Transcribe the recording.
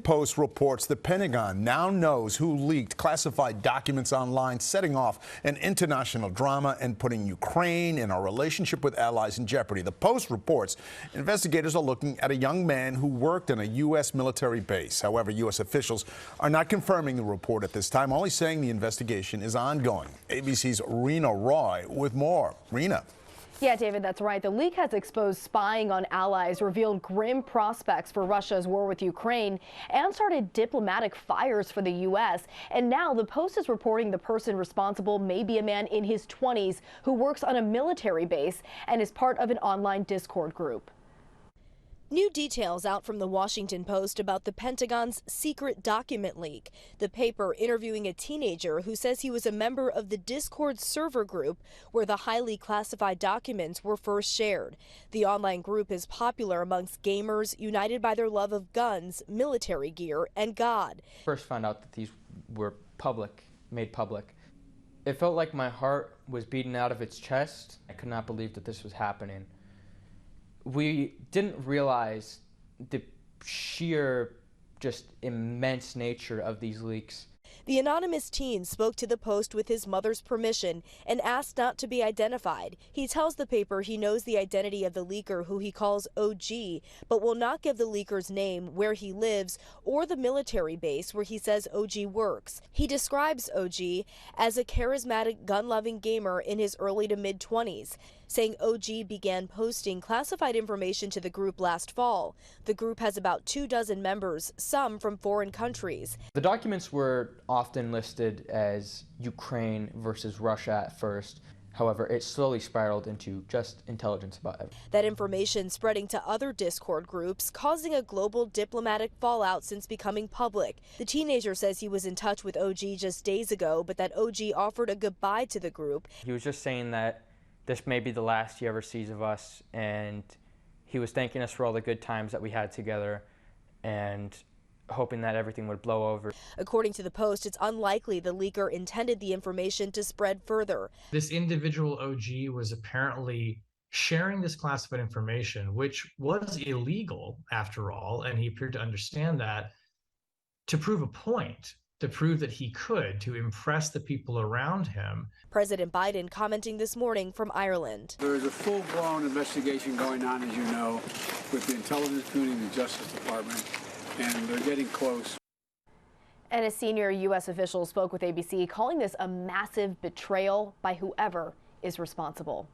Post reports the Pentagon now knows who leaked classified documents online, setting off an international drama and putting Ukraine and our relationship with allies in jeopardy. The Post reports investigators are looking at a young man who worked in a U.S. military base. However, U.S. officials are not confirming the report at this time, only saying the investigation is ongoing. ABC's Reena Roy with more. Reena. Yeah, David, that's right. The leak has exposed spying on allies, revealed grim prospects for Russia's war with Ukraine, and started diplomatic fires for the U.S. And now the Post is reporting the person responsible may be a man in his 20s who works on a military base and is part of an online Discord group. New details out from the Washington Post about the Pentagon's secret document leak. The paper interviewing a teenager who says he was a member of the Discord server group where the highly classified documents were first shared. The online group is popular amongst gamers united by their love of guns, military gear, and God. First found out that these were made public. It felt like my heart was beating out of its chest. I could not believe that this was happening. We didn't realize the sheer, just immense nature of these leaks. The anonymous teen spoke to the Post with his mother's permission and asked not to be identified. He tells the paper he knows the identity of the leaker, who he calls OG, but will not give the leaker's name, where he lives, or the military base where he says OG works. He describes OG as a charismatic, gun-loving gamer in his early to mid-20s, saying OG began posting classified information to the group last fall. The group has about 24 members, some from foreign countries. The documents were often listed as Ukraine versus Russia at first. However, it slowly spiraled into just intelligence about it. That information spreading to other Discord groups, causing a global diplomatic fallout since becoming public. The teenager says he was in touch with OG just days ago, but that OG offered a goodbye to the group. He was just saying that this may be the last he ever sees of us, and he was thanking us for all the good times that we had together and hoping that everything would blow over. According to the Post, it's unlikely the leaker intended the information to spread further. This individual OG was apparently sharing this classified information, which was illegal after all, and he appeared to understand that, to prove a point, to prove that he could, to impress the people around him. President Biden commenting this morning from Ireland. There is a full-blown investigation going on, as you know, with the intelligence community and the Justice Department, and they're getting close. And a senior U.S. official spoke with ABC, calling this a massive betrayal by whoever is responsible.